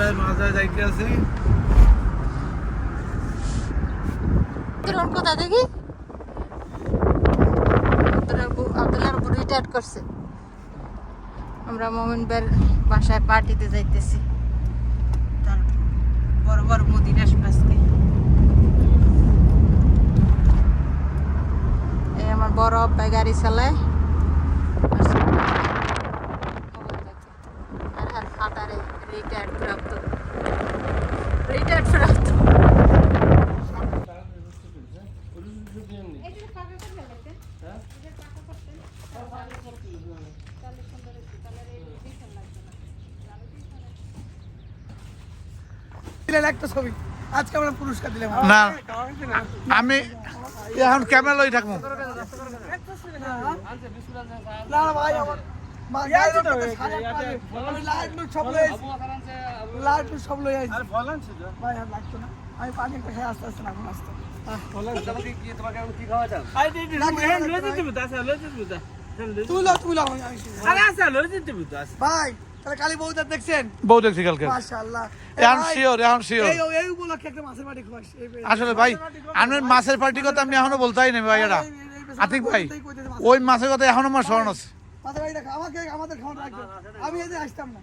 ভাই মাঝে যাইতে আছে তোর কোথা দেখি আব্দুল্লাহর উপর রিটায়ার করছে। আমরা মোমিন ভাইয়ের বাসায় পার্টিতে যাইতেছি। তার বড় বড় মুদির আসবে আজকে। এই আমার বড় আব্বাই গাড়ি চালায় আর হাত হাতারে রিটায়ার্ড প্রাপ্ত একটা ছবি আজকে আমরা পুরস্কার দিলাম না আমি এখন ক্যামেরা লই থাকবো না ভাই আমার সব লই আইছি ভাই আর লাগতো না আমি পানি একটা খেয়ে আস্তে আস্তে এখন আসতো ভাই তাহলে কালী বউদার দেখছেন বউ দেখছি কালকে মাশাআল্লাহ এখন শিওর এই উপলক্ষে একটা মাছের বাটি খোয়াস আসলে ভাই আপনার মাছের পার্টির কথা আমি এখনো বলতেই নেই ভাই এটা আতিক ভাই ওই মাছের কথা এখনো আমার স্মরণ আছে মাছের বাটি দেখা আমাকে আমাদের খাওয়া রাখবে আমি এদিন আসতাম না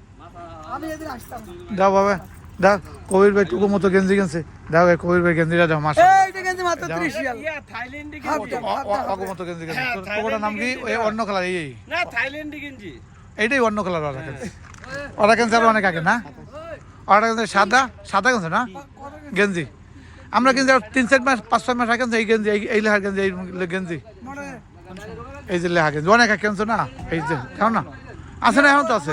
দাও বাবা দাও কবির ভাই টুকু মতো গেঞ্জি কিনছে দাও ভাই কবির ভাই গেঞ্জিটা দাও মাছ এইটা গেঞ্জি মাত্র 30 রিয়াল থাইল্যান্ডে অগো মতো গেঞ্জি কিনছে টুকুটার নাম কি ওই অন্য কালার এই না থাইল্যান্ডে গেঞ্জি এইটাই অন্য কালার ওরা কিনছে ওরা কিনছে আর অনেক আগে না ওরা কিনছে সাদা সাদা কিনছে না গেঞ্জি আমরা কিন্তু 3-4 মাস 5-6 মাস আগে এই গেঞ্জি এই লেহার গেঞ্জি এই গেঞ্জি এই যে লেহা গেঞ্জি অনেক আগে কিনছো না এই যে খাও না আছে না এখন তো আছে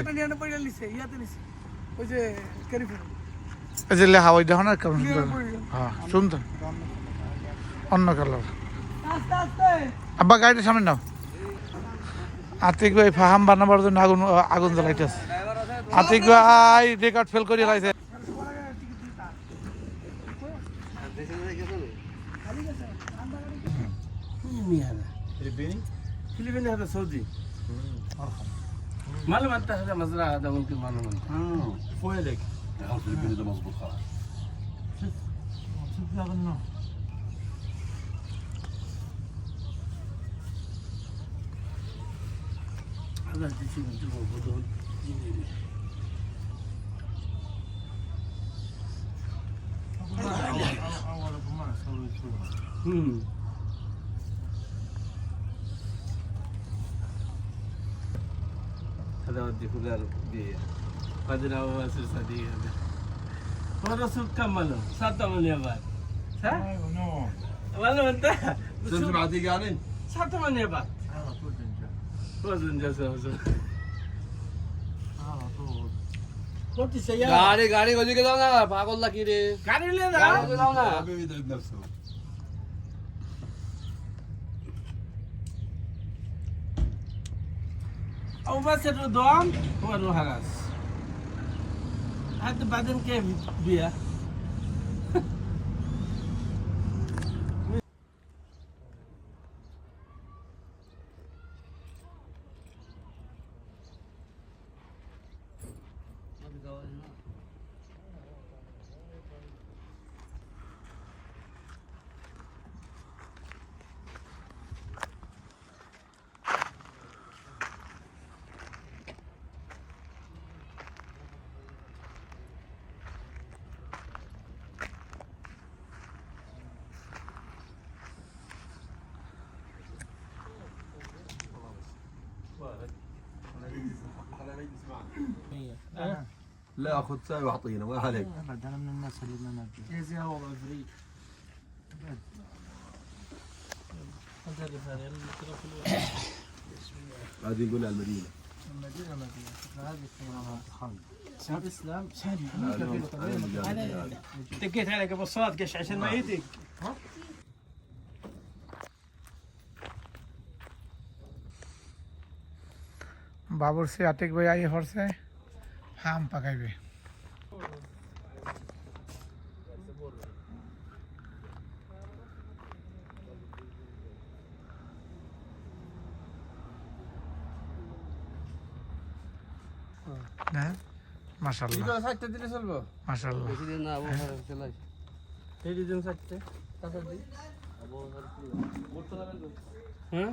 এই যে লেহা ওই দেখো না কেমন সুন্দর হ্যাঁ সুন্দর অন্য কালার আব্বা গাড়িটা সামনে নাও আতিক ভাই ফাহাম বানাবার জন্য আগুন আগুন জ্বালাইতেছে আতিক ভাই রেকর্ড ফেল করে লাইছে ফিলিপিনে هذا سعودي معلم انت هذا مزرعه هذا ممكن معلم انت فويلك يا فيلبيني ده مظبوط خلاص هذا تشي من جوا بدون هذا ودي فلان دي بعدين هو اسر صديق هذا هو الرسول كمله صدق من يابان صح؟ والله انت سمت بعدي يعني صدق من يابان وزن جسم গাড়ি গাড়ি ওদিকে দাও না পাগল নাকি রে গাড়ি নিয়ে যাও না حبيبي يتعب نفسه او بس الرضوان هو الوهرس حتى بعدين كيف بيها لا خذ ساي واعطينا ما عليك انا من الناس اللي ما نبي ايزي هو فري هذه نقولها المدينه شاب اسلام شادي دقيت عليه قبل الصلاه قش عشان ما يدق বাবুর সে আতিক ভাই আইয়ে পড়ছে হাম পাকাইবে মাশাআল্লাহ সাইডটা দিলে চলবো মাশাআল্লাহ এই দিন সাইডটা তারপর দিই হ্যাঁ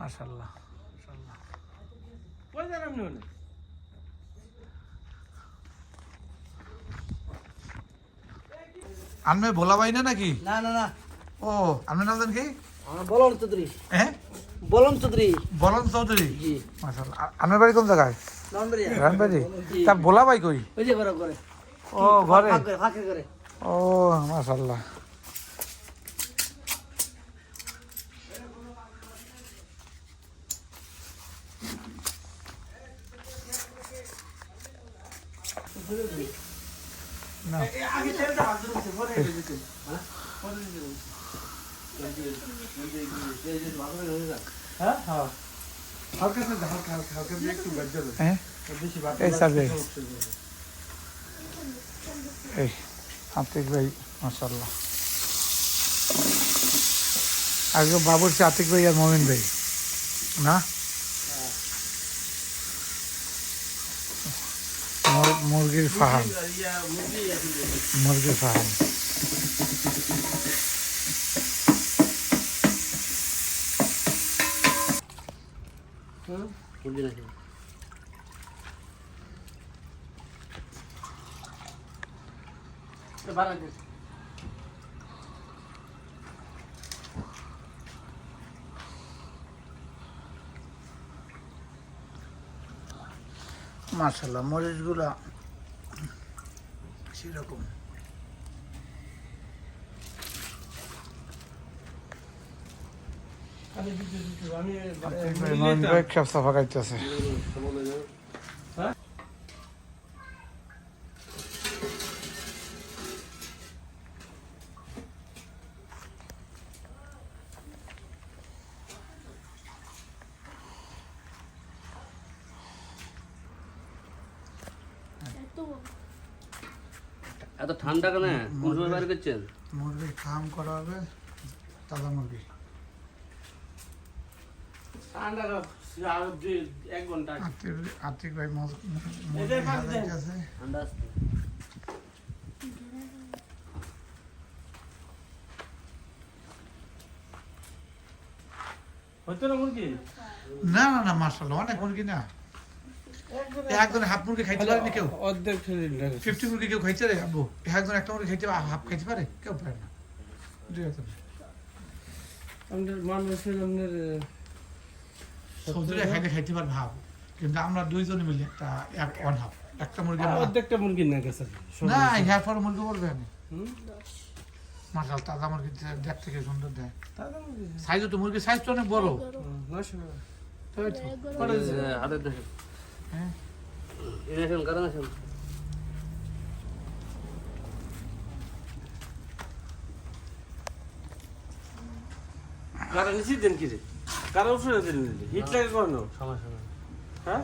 মাশাআল্লাহ মাশাআল্লাহ কই যাবেন আপনি আনমে ভোলা ভাই না নাকি না না না ও আপনার নাম জানেন কি বলন চৌধুরী হ্যাঁ বলন চৌধুরী বলন চৌধুরী জি মাশাআল্লাহ আপনার বাড়ি কোন জায়গায় নন্দরিয়া রানবাড়ি তা ভোলা ভাই কই ওই যে ঘরে ঘরে ও ঘরে ফাঁকে করে ও মাশাআল্লাহ না আগে ছেলেটা হাত ধরেছে পরে দিতে হ্যাঁ হ্যাঁ হালকা হালকা হালকা হালকা দিয়ে একটু বাদ দেবে হ্যাঁ এই সার্ভে এই আতিক ভাই মাশাআল্লাহ আগে বাবুরচি আতিক ভাই আর মমিন ভাই না মুরগির ফার্ম মুরগির ফার্ম মাশাআল্লাহ মরিচগুলা সেরকম সব সাফা খাইতেছে এত ঠান্ডা কেন কোন সময় বাইরে করছেন মুরগির ফার্ম করা হবে তাজা মুরগি ঠান্ডা এক ঘন্টা আতিক ভাই আছে ঠান্ডা আসছে হয়তো না মুরগি না না না মাশাআল্লাহ অনেক মুরগি না একজন হাফ মুরগি খাইতে পারে না কেউ অর্ধেক 50 মুরগি কেউ খাইতে রে আব্বু একজন একটা মুরগি খাইতে হাফ খাইতে পারে কেউ পারে না আমাদের মানুষের আমাদের সবজিটা খাইতে পারে ভাব কিন্তু আমরা দুইজনে মিলে একটা ওয়ান হাফ একটা মুরগি অর্ধেকটা মুরগি না গেছে না ইহার পর মুরগি বলবে আমি মাশাল তাজা মুরগি দেখ থেকে সুন্দর দেয় সাইজ তো মুরগির সাইজ তো অনেক বড় তাই তো হাতের দেখেন হ্যাঁ ইলেকশন কারণ আছে কারণ নিচে দেন কি রে কারণ উপরে দেন হিট লাগে কোন সমস্যা নেই হ্যাঁ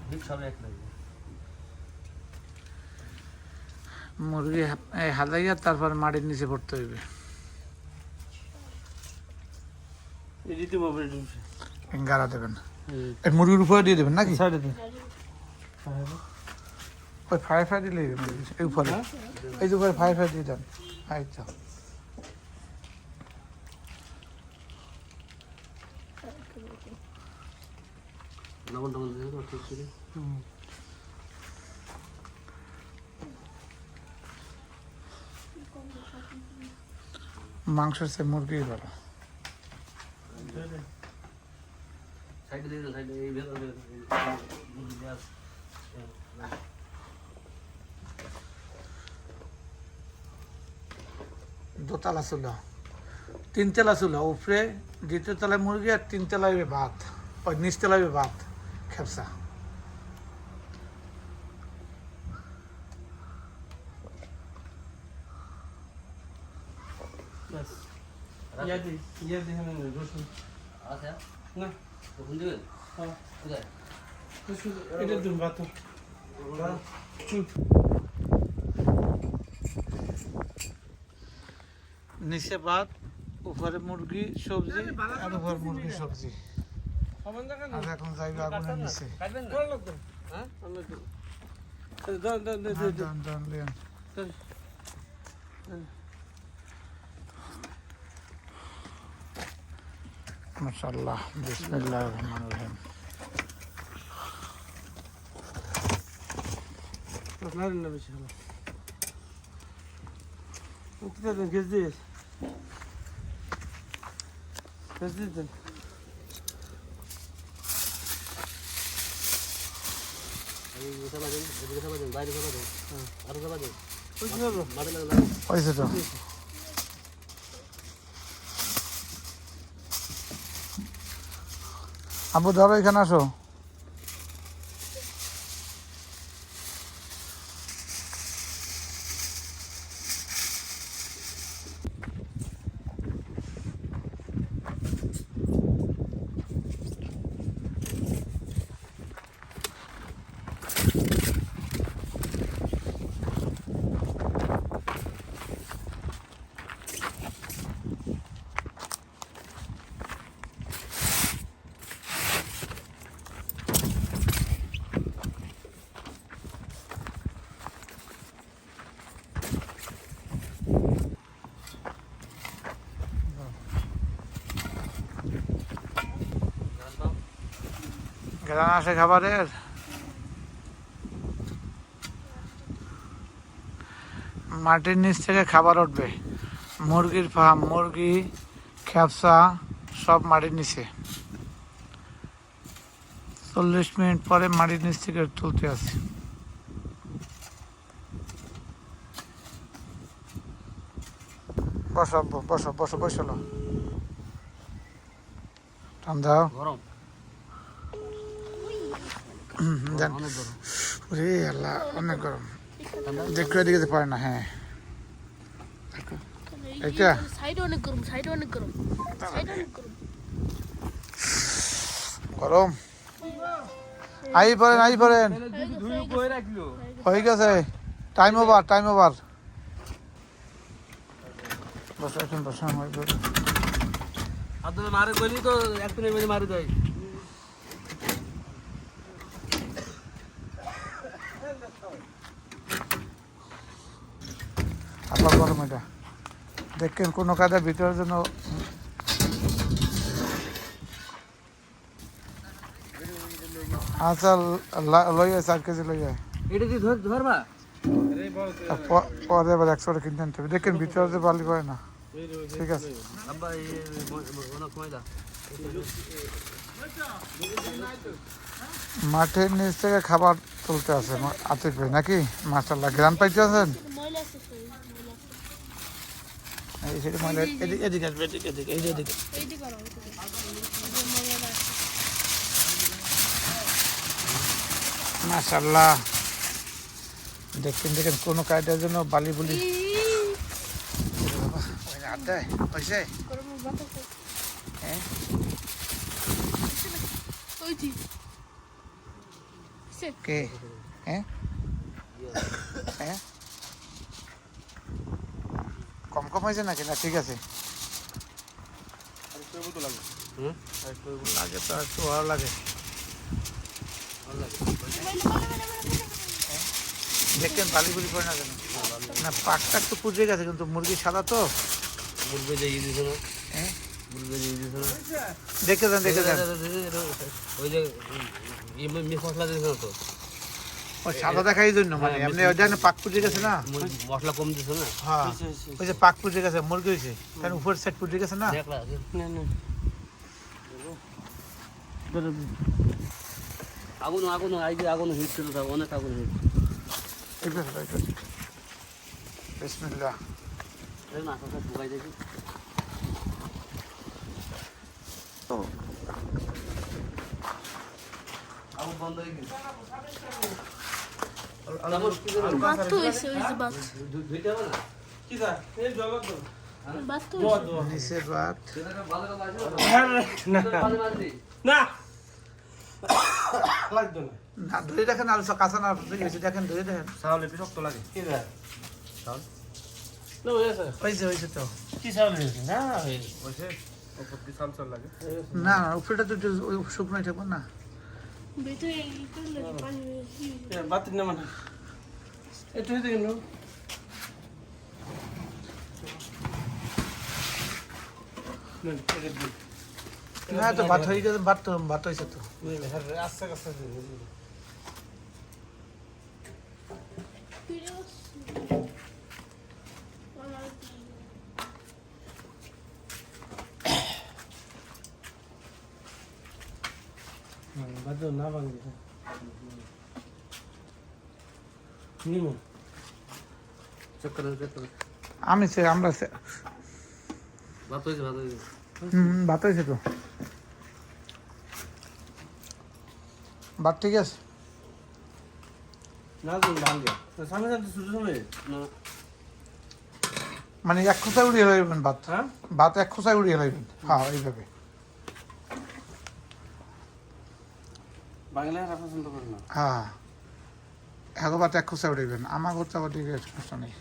ঠিক সব এক লাগে মুরগি হাজাইয়া তারপর মাটির নিচে পড়তে হইবে এই দিতে হবে গাড়া দেবেন এই মুরগির উপরে দিয়ে দেবেন নাকি সাইডে দেন ওই ফায়ার দিলে এই উপরে এই যে উপরে ফায়ার দিয়ে দেন আচ্ছা লবণ টবণ দিয়ে দাও ঠিক করে মাংসের সে মুরগি ভালো সাইডে দিয়ে দাও সাইডে এই ভেতরে দোতলা চুলা তিনতলা চুলা উপরে দ্বিতীয় তলায় মুরগি আর তিন তলায় ভাত ওই নিচ তলায় ভাত খেপসা বাস ইয়া দি হ্যাঁ রসুন আচ্ছা না তখন দিবেন হ্যাঁ কোথায় রসুন এটা দিন ভাত নিচে ভাত উপরে মুরগি সবজি আর উপরে মুরগি সবজি সমান জায়গা আর এখন যাইবে আগুনের নিচে কাটবেন না হ্যাঁ আমরা দাও দাও দাও দাও ডান ডান লিয়ান মাশাআল্লাহ বিসমিল্লাহির রহমানির রহিম নারী না বেশি হলো কোথায় দেন গেছ দিস গেছ দিস দেন বাইরে সবাই দেন আরো সবাই দেন বুঝতে পারবো মাঠে লাগবে হয়েছে তো আবু ধরো এখানে আসো গ্রাম আসে খাবারের মাটির নিচ থেকে খাবার উঠবে মুরগির ফার্ম মুরগি খ্যাপসা সব মাটির নিচে 40 মিনিট পরে মাটির নিচ থেকে তুলতে আসি বসো বসো বসো বসলো ঠান্ডা গরম দেন ওরে আল্লাহ অনেক গরম দেখো এদিকে যেতে পারে না হ্যাঁ এটা সাইডে অনেক গরম সাইডে অনেক গরম সাইডে অনেক গরম গরম আই পড়েন ধুই কই রাখলো হয়ে গেছে টাইম ওভার বসো এখন বসো হয়ে যাবে আপনারা মারে কইলি তো এক মিনিট মধ্যে মারি দেয় আবার গরম এটা দেখেন কোনো কাজে ভিতরের জন্য আচ্ছা লই আছে 4 কেজি লই এটা কি ধরবা পরে আবার 100 টাকা কিনতে আনতে হবে দেখেন ভিতরে যে বালি পড়ে না ঠিক আছে আব্বা এই অনেক ময়দা মাঠের নিচ থেকে খাবার তুলতে আছে আতিক ভাই নাকি মাশাআল্লাহ গ্রাম পাইতে আছেন ময়লা আছে ময়লা আছে এই সেটা মানে এদিকে আসবে এদিকে এইদিকে এইটি করো মাশাআল্লাহ দেখেন কোনো কায়দার জন্য বালি বলি আড্ডায় হয়েছে গরম বাতাস হ্যাঁ ওইটি কে হ্যাঁ হ্যাঁ কম হয়েছে নাকি না ঠিক আছে লাগে তো একটু ভালো লাগে দেখেন বালি বুলি করে না কেন না পাকটা একটু পুজে গেছে কিন্তু মুরগি সাদা তো বুলবে যে ইয়ে দিছো না হ্যাঁ বুলবে যে ইয়ে দিছো না দেখে যান ওই যে মিক্স মশলা দিছো তো ওই সাদা দেখা এই জন্য মানে এমনি ওই জানে পাক পুজে গেছে না মশলা কম দিছো না হ্যাঁ ওই যে পাক পুজে গেছে মুরগি হয়েছে কারণ উপর সাইড পুজে গেছে না দেখলা না না আগুন আই যে আগুন হিট ছিল তা অনেক আগুন হিট ঠিক আছে বিসমিল্লাহ এই না সব ঢুকাই দেখি আগুন বন্ধ হয়ে গেছে বাত তো হইছে ওই যে বাত ধুইতে হবে না কি দা এই জল দাও বাত তো দো নিচে ভাত সেটা ভালো করে আসবে না ভালো মারবি না লাগতো না না ধরে দেখেন আর কাঁচা না হয়েছে দেখেন ধরে দেখেন সাউল একটু শক্ত লাগে কি দা সাউল না হয়েছে তো কি সাউল হয়েছে না হয়েছে ওপর কি সাউল লাগে না উপরেটা তো একটু শুকনোই থাকবো না ভিতরে ই করলে পানি বেশি। বাতিল না মানে একটু হইতে গেল না তো ভাত হয়ে গেছে, ভাত হয়েছে তো। আস্তে আস্তে ফিরে আসছি। বাদ না ভাঙি নিমো চক্কর চক্কর আমরা ভাত হয়েছে ভাত হয়েছে ভাত হয়েছে তো। ভাত ঠিক আছে। না তো ভাঙে সামনে সামনে শুরু সময় না মানে এক খোঁচায় উড়িয়ে লাইবেন ভাত, হ্যাঁ ভাত এক খোঁচায় উড়িয়ে লাইবেন। হ্যাঁ এইভাবে বাংলা আর পছন্দ করে না হ্যাঁ, এক ভাত এক খোঁচায় উড়াইবেন। আমার খোঁচা ভাত দিকে সমস্যা নেই।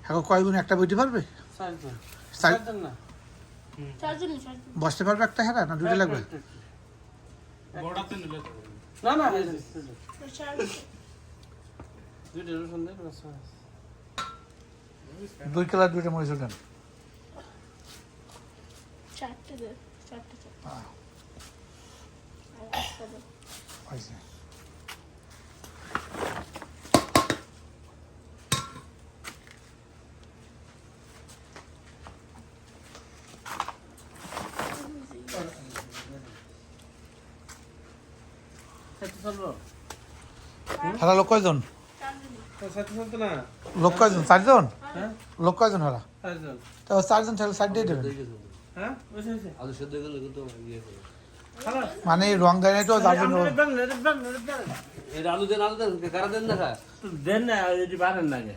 এখন কয়গুণ একটা বইতে পারবে? চারজন চার- চারজন না চারজন। বসতে পারবে একটা হেরা না দুটো লাগবে? না না চারজন। দুইটা রসুন দেয় বাস 2 কিলো 2টা মরিচ দেন। চারটে দে, চারটে চারটে। হ্যাঁ, আর একটা দে। হয়েছে। চলবো হেরা লোক কয়জন? চারজনই। সাথে চলতো না লোক কয়জন? 4 জন? হ্যাঁ লোক কয়জন হেরা? চারজন তো 4 জন তাহলে 4 দিয়ে দেবেন। হ্যাঁ বুঝে গেছে আলু সেদ্ধ হয়ে গেলে কিন্তু ইয়ে করে মানে রং দেয় নাই তো যার জন্য। এটা আলু দেন কারা দেন না খা দেন না যদি বাড়েন না গে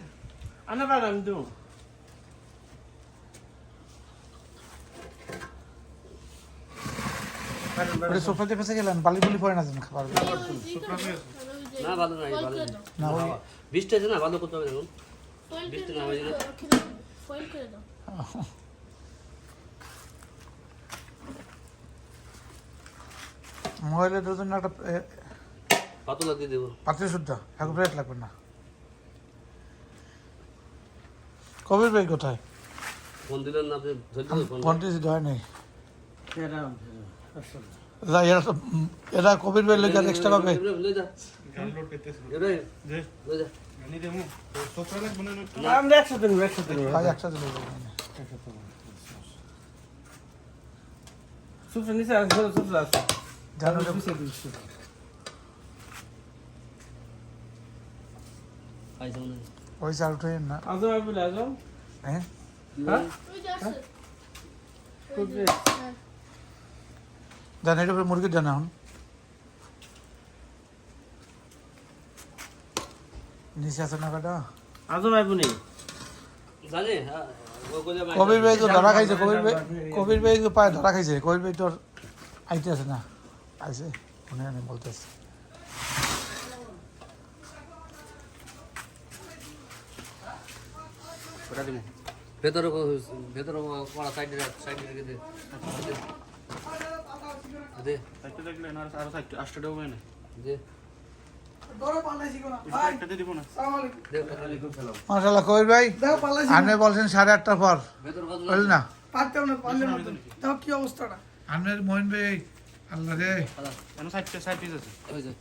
আনা বাড় আমি দেবো ওটা সোফাতে ফেসে গেলেন, বালি বুলি পড়ে না যেন খাবার। ওই যে ই করে দাও। আর ওই যে না ভালো নাই ফয়েল ভালো করে নাই দাও। না ওই বৃষ্টি আছে না ভালো করতে হবে এখন ফয়েল করে বৃষ্টি দাও, না হয়ে গেলে খেলে দাও। ফয়েল করে দাও। মোবাইলের জন্য একটা পাতলা দিয়ে দেবো পাত্রে শুদ্ধ এক প্লেট লাগবে না। কবির ভাই কোথায়? ফোন দিলেন না আপনি ধরতে ফোন কন্টিনিউ হয় নাই। ফেরাম এরা তো এরা কবির ভাই লোক এক্সট্রা পাবে। লয়ে যা এবারে লয়ে যা আমরা একসাথে নেবো একসাথে নেবো ভাই একসাথে লোক সুপটা নিচে আছে সুপটা আছে জানো খাইছো না ওই চাল উঠে না। আজম আই বলে আজম হ্যাঁ হ্যাঁ ওই যে আছে। খুব হ্যাঁ। জান এটা উপরে মুরগির জানা এখন নিচে আছে না কাটা। আজম আই বনি জানে হ্যাঁ ও কোজা কবির ভাই তো ধরা খাইছে, কবির ভাই তো পায়ে ধরা খাইছে। কবির ভাই তোর আইতে আছে না, আইছে মনে আমি বলতেছি। ওটা দিমু ভেতরে কড়া সাইডে রেখে দে দে একটা দেখলে না আর সাইড আটটা দেবো না দে বড় পাল্লাইছি কোনা ভাই একটা দিব না আসসালামু আলাইকুম দে ওয়ালাইকুম সালাম মাশাআল্লাহ কবির ভাই দাও পাল্লাইছি আপনি বলছেন 8:30টার পর ভেতর কত বল না। পারতেও না পারলে না দাও কি অবস্থাটা আপনার মোহন ভাই আল্লাহ রে কেন সাইড পিস আছে ওই যে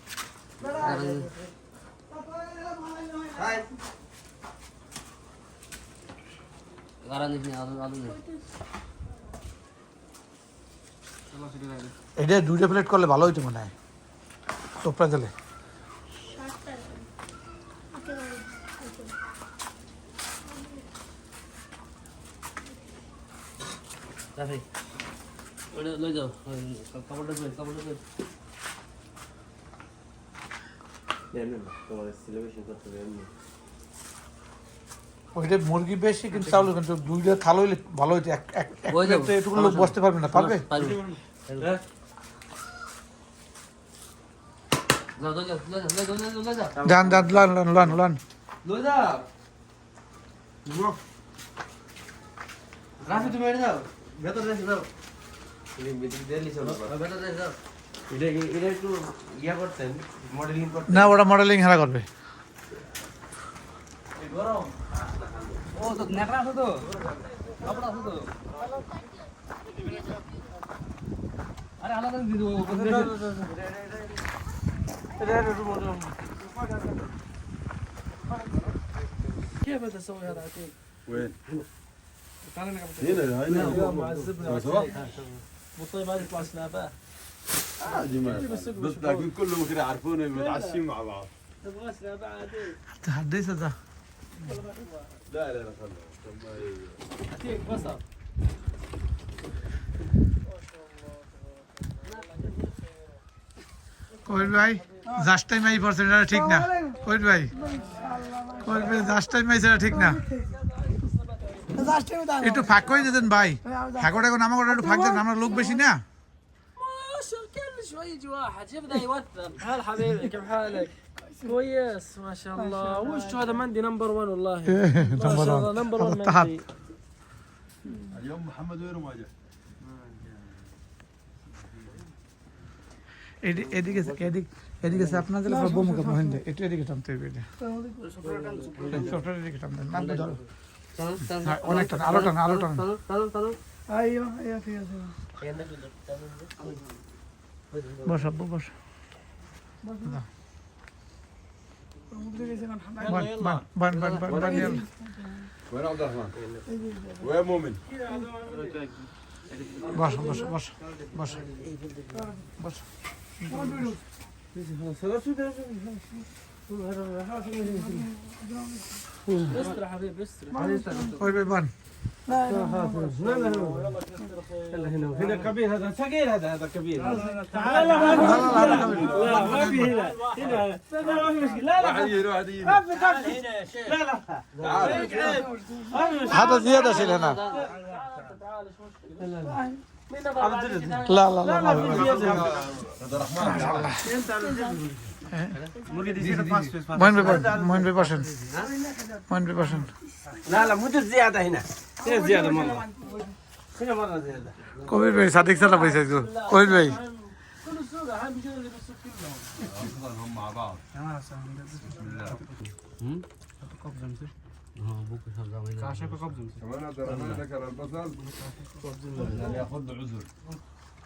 গারা নিবি আলু নেই এটা 2টা প্লেট করলে ভালো হইতো মনে হয় তোপরা দিলে। সাতটা আছে। রাফি ওটা লই যাও কাপড়টা কই ওইটা মুরগি বেশি কিন্তু চাউল কিন্তু 2টা থাল হইলে ভালো হইতো। এক হয়ে যাবে। প্লেটে এটুকু লোক বসতে পারবে না, পারবে? পারবে হ্যাঁ যাও লই যা যান যান লান লই যা রাফি তুমি এটা যাও ভেতরে রেখে দাও ভেতরে রেখে দাও এটা একটু ইয়া করতেন মডেলিং করতেন না ওরা মডেলিং হেরা করবে ও তো নেকড়া আছে তো কাপড় আছে তো আরে আলাদা দিয়ে দেবো كيف بدي اسوي هذا عتيق؟ وين؟ تعال نلعب هنا مع الزبده والطيب هذه يطلع سنابات عادي ما بس لكن كلهم كده يعرفوني متعشين مع بعض تبغى سنابات عتيق হাড্ডিস আছে لا لا لا خلنا عتيق بصل কবির ভাই জাস্ট টাইম আই পড়ছেন এটা ঠিক না কবির ভাই জাস্ট টাইম আই সেটা ঠিক না একটু ফাঁক করে দিতেন ভাই ফাঁকটা এখন আমার একটু ফাঁক দেন আমরা লোক বেশি না كل شوي يجي واحد يبدا يوثق هلا حبيبي كيف حالك؟ كويس ما شاء الله وش هذا مندي نمبر 1 والله ما شاء الله نمبر 1 مندي اليوم محمد وين ما جاء؟ এদিকে এদিকে আপনাদের বোমকা মহেন্দ্র একটু এদিকে টানতে হবে এটা সফটওয়্যার এদিকে টানতে না ধরো অনেক টান আলো টান ايوه ايوه في বস আব্বু বস বান وين عبد الرحمن؟ وين مؤمن؟ বস বস বস বস বস استر حبيبي استر কই ভাই বান هنا كبير هذا ثقيل هذا كبير تعال لا ما في هنا لا ما في مشكله لا واحد يجي واحد يجي ما في هنا يا شيخ لا لا হাতে জিয়াদা ছিল না لا لا لا عبد الرحمن মইন ভাই বসেন لا لا مو زياده هنا هنا زياده مره هنا مره زياده কবির ভাই সাদিক সালা পয়সা কবির ভাই كل السوق اهم شيء اللي بالسوق كلهم هم مع بعض كمان عبد الرحمن ذكر البصل يعني ياخذ له عذر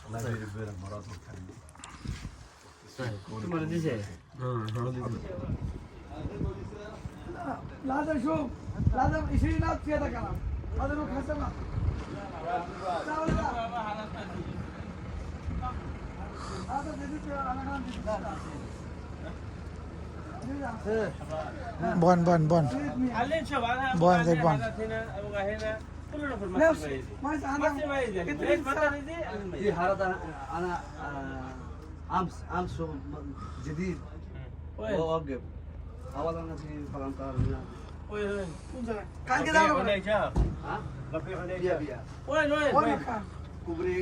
الله يجيب بينك مرات لازم شوف لازم 20000 زياده كلام هذا روح حسبها هذا جديد انا বন علين شوف انا بون زي بون. هنا ابغى هنا كلنا في نفس المكتب ما ما يزيد ليش ما تزيد دي حالات انا امس جديد وين اوقف اول انا في فرنسا هنا وين كان كده وين جاب ها ربيع بيا وين وين كان كوبري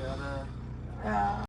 هذا